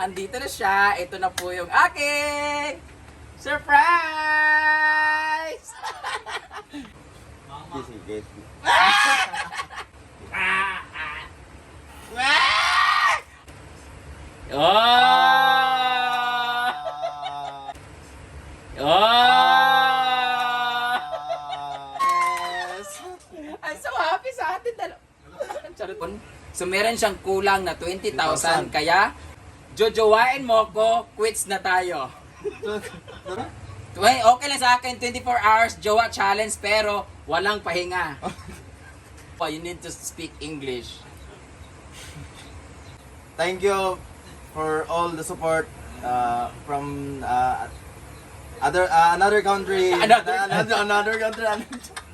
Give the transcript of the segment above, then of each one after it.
Andito na siya. Ito na po yung aking surprise! This is good. Yes! I'm so happy sa atin dalawa. So meron siyang kulang na 20,000 kaya jojowain mo ko, quits na tayo. Okay lang sa akin, 24 hours jowa challenge pero walang pahinga. You need to speak English. Thank you for all the support from another country. Another country.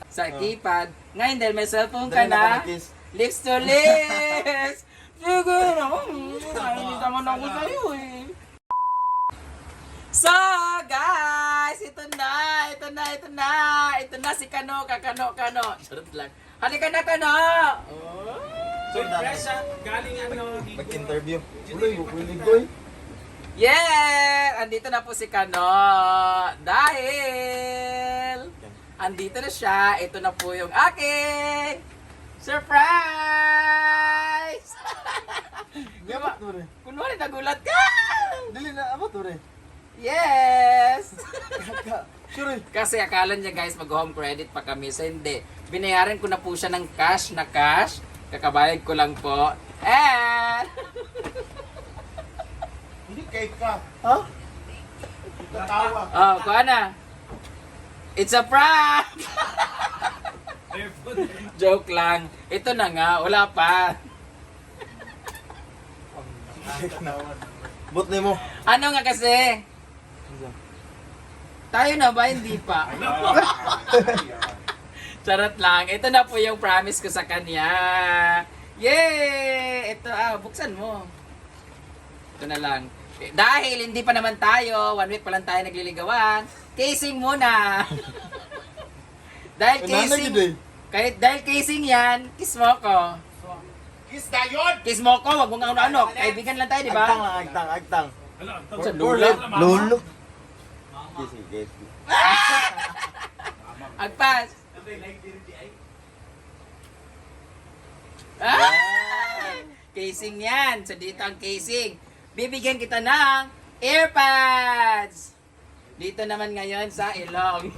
Sa keypad, ngayon dahil may cellphone ka na, lips to lips! Sige na, hindi naman ako sa'yo eh. So guys, ito na si Kano, Kano. Charot lang. Halika na, Kano! So, fresh galing Mag-interview. Uloy, ulilig ko eh. Yeah! Andito na po si Kano. Dahil andito na siya. Ito na po yung aking surprise! Abot mo rin. Kunwari nagulat ka! Dili na, abot mo rin. Yes! Sure eh. Kasi akala niya guys mag-home credit pa kami. So hindi. Binayaran ko na po siya ng cash na cash. Kakabayad ko lang po. And... Hindi cake ka. Ha? Tatawa. Oh, kuha na. It's a prank! Joke lang. Ito na nga. Wala pa. Bot ni mo. Ano nga kasi? Tayo na ba? Hindi pa. Charot lang. Ito na po yung promise ko sa kanya. Yay! Ito, buksan mo. Ito na lang. Dahil hindi pa naman tayo, 1 week pa lang tayo nagliligawan, casing muna. Dahil dahil casing yan, kiss mo ko. Kiss na yun! Kiss mo ko, wag mo nga ano, kaibigan lang tayo, di Agtang ba? lang, agtang. Sa lula. Lolo. This is good. Agpas. Casing yan. So dito ang casing. Bibigyan kita ng AirPods. Dito naman ngayon sa ilong.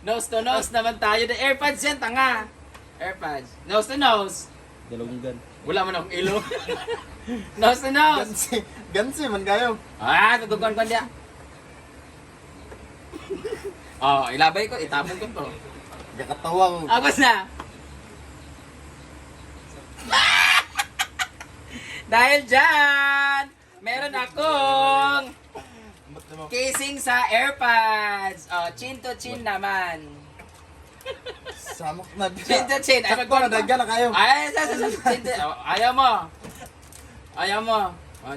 Nose to nose naman tayo. The AirPods yan, tanga. AirPods. Nose to nose. Dalunggan. Wala man akong ilong. Nose to nose. Gansi man kayo. Tutugon ko niya. Ilabay ko. Itapon ko to. Yakatawang. Agos na. Dahil dyan, meron akong casing sa AirPods. Chin to chin naman. Samok na biya. Chin to chin. Sakto na, dagyan na kayo. Chin to ayaw mo. Ayaw mo.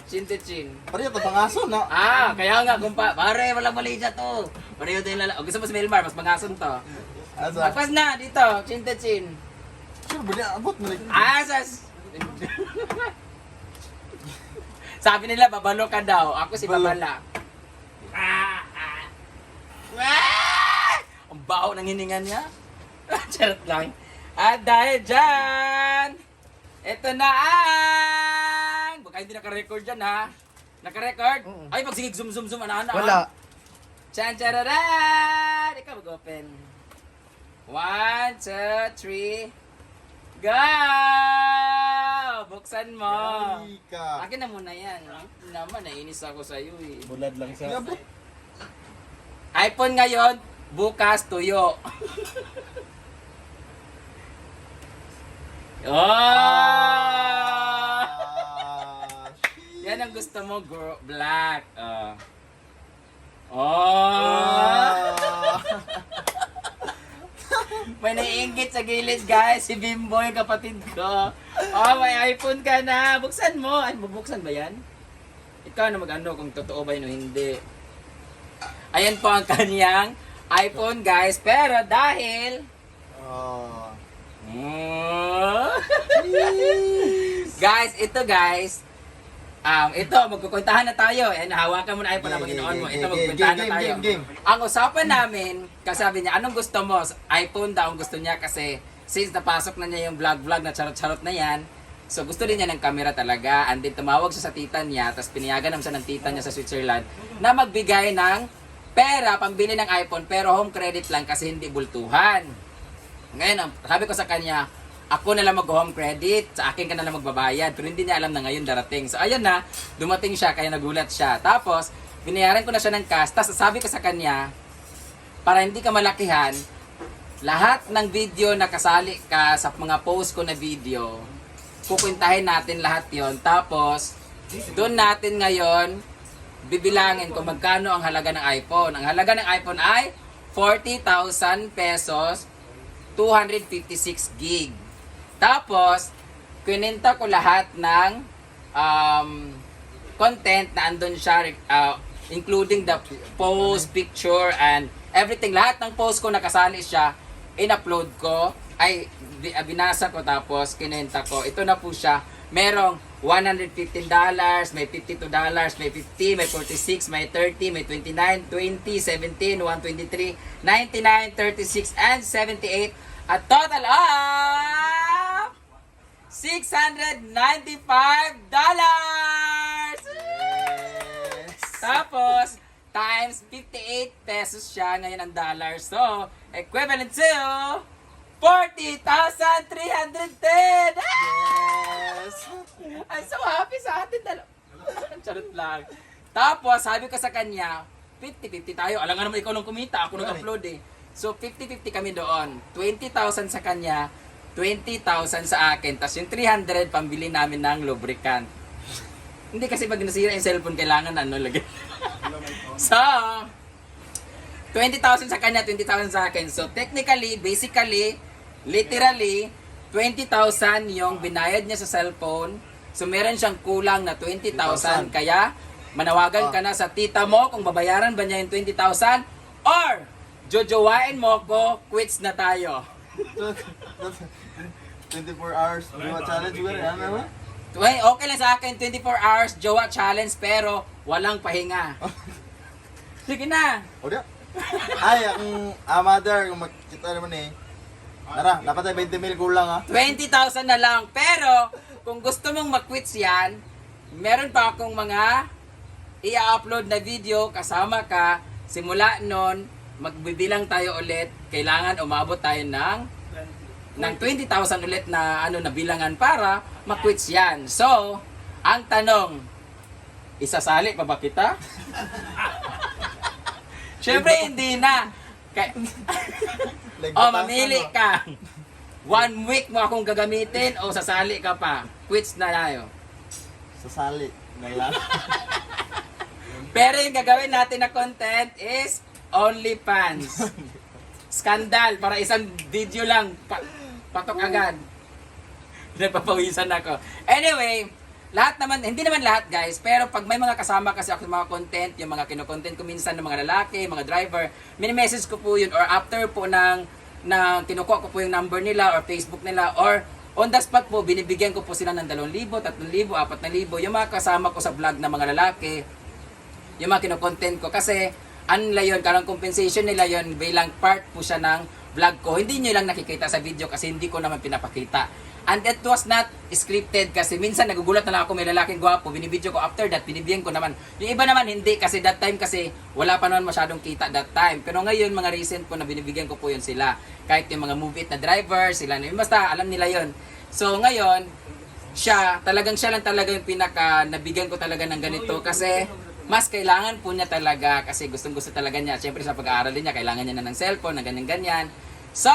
Chin to chin. Pareho ito pangaso na. Kaya nga, pare, walang mali dyan to. Pareho tayo lala. Gusto mo si Melmar, mas pangason to. Asa? Agpas na, dito. Chin to chin. Sure, bali abot mo rin. Asas! Sabi nila, babalo ka daw. Ako si Balo. Babala. Ang baho ng hininga niya. Charot lang. At dahil dyan, ito na ang... Baka hindi naka-record dyan ha. Naka-record? Ay, pag sige, zoom. Ano. Wala. Chan chararan! Ikaw mag-open. 1, 2, 3. Go! Buksan mo. Ika. Akin na muna yan. Naman, nainis ako sa iyo eh. Bulad lang siya. iPhone ngayon, bukas tuyo. Yan ang gusto mo, girl. Black. May naiingit sa gilid, guys. Si Bimboy, kapatid ko. May iPhone ka na. Buksan mo. Ay, bubuksan ba yan? Ikaw na mag-ano kung totoo ba yun o hindi. Ayan po ang kaniyang iPhone, guys. Pero dahil... Guys, ito guys. Ito, magkukuntahan na tayo. Hawakan mo na iPhone na Panginoon mo. Ito, magkukuntahan na tayo. Game. Ang usapan namin, kasabi niya, anong gusto mo? iPhone daw ang gusto niya kasi since napasok na niya yung vlog na charot-charot na yan, so gusto din niya ng camera talaga. And then tumawag siya sa tita niya, tapos pinayagan naman siya ng tita niya sa Switzerland na magbigay ng pera, pambili ng iPhone, pero home credit lang kasi hindi bultuhan. Ngayon, sabi ko sa kanya, ako na lang mag-home credit, sa akin ka na lang magbabayad, pero hindi niya alam na ngayon darating. So ayun na, dumating siya, kaya nagulat siya. Tapos, binayaran ko na siya ng cash, tapos sabi ko sa kanya, para hindi ka malakihan, lahat ng video na kasali ka sa mga post ko na video, pupuntahin natin lahat yon. Tapos, doon natin ngayon, bibilangin kung magkano ang halaga ng iPhone. Ang halaga ng iPhone ay 40,000 pesos, 256 gig. Tapos, kininta ko lahat ng content na andun siya, including the post, picture, and everything. Lahat ng post ko nakasali siya, in-upload ko, ay binasa ko tapos kininta ko. Ito na po siya. Merong $115, may $52, may 50, may 46, may 30, may 29, 20, 17, 123, 99, 36, and 78. A total of $695! Tapos, times 58 pesos siya ngayon ang dollar. So, equivalent to 40,310! Yes! I'm so happy sa atin dalawa. Charot lang. Tapos, sabi ko sa kanya, 50-50 tayo. Alam nga naman ikaw nung kumita, ako nung upload eh. So, 50-50 kami doon. 20,000 sa kanya, 20,000 sa akin. Tapos yung 300, pambili namin ng lubricant. Hindi kasi pag nasira yung cellphone, kailangan lagyan. So, 20,000 sa kanya, 20,000 sa akin. So, technically, basically, literally, 20,000 yung binayad niya sa cellphone. So, meron siyang kulang na 20,000. Kaya, manawagan ka na sa tita mo kung babayaran ba niya yung 20,000 or jojowain mo ko, quits na tayo. 24 hours, Jowa challenge juga rin, ano naman? Okay lang sa akin, 24 hours jowa challenge pero walang pahinga. Sige na. O diya? Ay, ang mother, kung makita naman eh. Tara, dapat ay 20 mil kulang ha. 20,000 na lang. Pero, kung gusto mong mag-quits yan, meron pa akong mga i-upload na video kasama ka. Simula nun, magbibilang tayo ulit. Kailangan umabot tayo ng 20,000 ulit na na bilangan para mag-quits yan. So, ang tanong, isasali pa ba kita? Siyempre hindi na. Mamili ka. 1 week mo akong gagamitin o sasali ka pa. Quits na tayo. Sasali na lang. Pero yung gagawin natin na content is OnlyFans. Skandal. Para isang video lang. Patok agad. Napapawisan ako. Anyway, lahat naman, hindi naman lahat guys, pero pag may mga kasama kasi ako sa mga content, yung mga kino-content ko minsan ng mga lalaki, mga driver, mini-message ko po yun or after po na kinukuha ko po yung number nila or Facebook nila or on the spot po, binibigyan ko po sila ng 2,000, 3,000, 4,000, yung mga kasama ko sa vlog na mga lalaki, yung mga kino-content ko kasi ano nila yun, karang compensation nila yun bilang part po siya ng vlog ko. Hindi nyo lang nakikita sa video kasi hindi ko naman pinapakita. And it was not scripted kasi minsan nagugulat na lang ako may lalaking gwapo, binibidyo ko after that, binibigyan ko naman. Yung iba naman hindi kasi that time kasi wala pa naman masyadong kita that time. Pero ngayon mga recent po na binibigyan ko po yun sila. Kahit yung mga movie na driver, sila na yun. Basta alam nila yun. So ngayon, siya lang talaga yung pinaka nabigyan ko talaga ng ganito kasi mas kailangan po niya talaga kasi gustong-gusto talaga niya. Siyempre sa pag-aaral din niya, kailangan niya na ng cellphone, na ganyan-ganyan. So,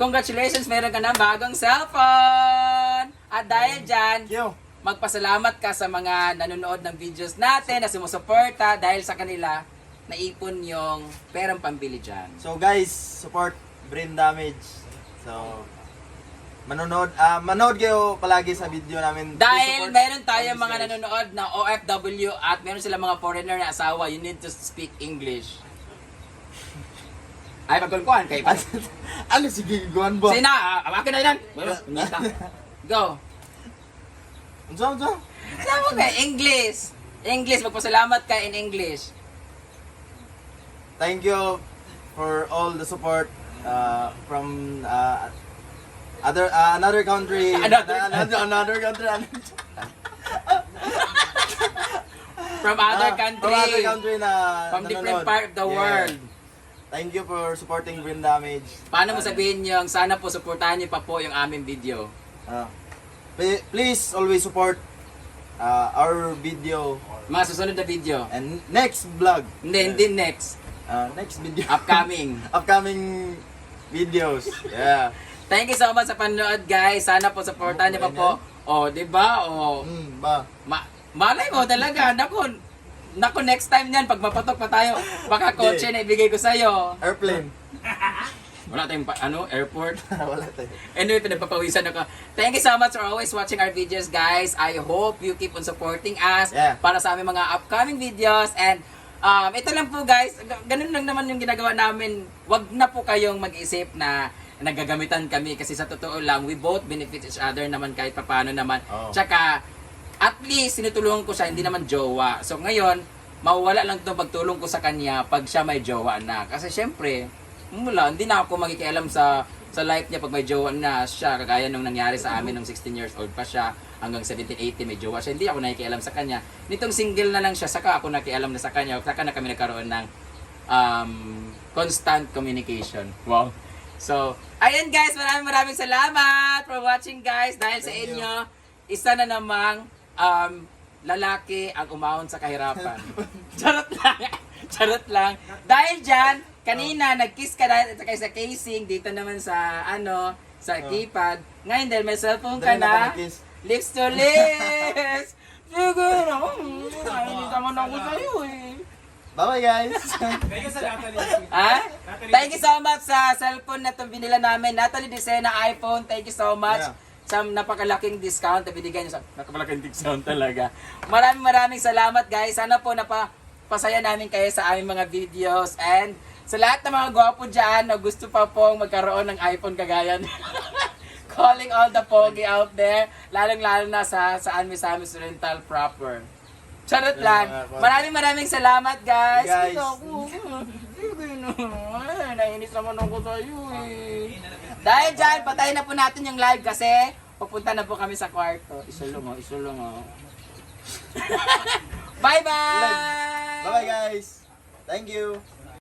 congratulations, meron ka ng bagong cellphone! At dahil dyan, magpasalamat ka sa mga nanonood ng videos natin na sumusuporta dahil sa kanila, naipon yung perang pambili dyan. So guys, support brain damage. So, manood kayo palagi sa video namin. Dahil Support meron tayo all mga these guys. nanonood na OFW at meron sila mga foreigner na asawa, you need to speak English. Ay, pagkulkuhan kayo. Ano sige, guwan ba? Sina, akin na yan. Go. Unsa? Sama ka, English. English, magpasalamat ka in English. Thank you for all the support from another country. Another country. From other From other country. country na From different nanonood. part of the Yeah. world. Thank you for supporting Brain Damage. Paano mo sabihin yung sana po suportahan niyo pa po yung aming video. Please always support our video Mga susunod na video. and next vlog. Hindi next. Next video. Upcoming. Upcoming videos. Yeah. Thank you so much sa panonood guys. Sana po suportahan niyo pa po. Oh, 'di ba? Oh. Ba? Malay mo talaga. Naku, next time niyan pag mapatok pa tayo, baka kotse na ibigay ko sa iyo. Airplane. Wala tayong airport. Wala tayo. Anyway, pinagpapawisan ako. Thank you so much for always watching our videos, guys. I hope you keep on supporting us para sa aming mga upcoming videos. And ito lang po, guys. Ganun lang naman yung ginagawa namin. Wag na po kayong mag-isip na nagagamitan kami kasi sa totoo lang, we both benefit each other naman kahit papaano naman. Oh. Tsaka, at least, sinutulungan ko siya, hindi naman jowa. So ngayon, mawawala lang itong pagtulong ko sa kanya pag siya may jowa na. Kasi syempre, hindi na ako makikialam sa life niya pag may jowa na siya. Kagaya nung nangyari sa amin nung 16 years old pa siya, hanggang 17, 18 may jowa siya. Hindi ako nakikialam sa kanya. Nitong single na lang siya, saka ako nakikialam na sa kanya. Saka na kami nagkaroon ng constant communication. Wow. So, ayan guys, maraming salamat for watching guys. Dahil sa inyo, isa na namang lalaki ang umahon sa kahirapan. Charot lang. Charot lang. Dahil dyan, kanina nag-kiss ka dahil sa casing, dito naman sa sa keypad. Ngayon dahil may cellphone ka na, lips to lips. Siguro, hindi naman ako sa'yo eh. Bye-bye guys. Thank you sa Natalie. Ha? Thank you so much sa cellphone na itong binila namin. Natalie Dicena iPhone, thank you so much. Yeah. Sa napakalaking discount na binigay niyo sa napakalaking discount talaga. Maraming salamat guys. Sana po napasaya namin kayo sa aming mga videos. And sa lahat ng mga gwapo dyan na gusto pa pong magkaroon ng iPhone kagaya niya. Calling all the pogi out there. Lalong-lalo na sa Miss Rental proper. Charot lang. Maraming salamat guys. Guys. Nainis naman ako sa'yo eh. Dahil dyan, patayin na po natin yung live kasi pupunta na po kami sa kwarto. Isulong oh. Bye-bye! Bye-bye guys. Thank you.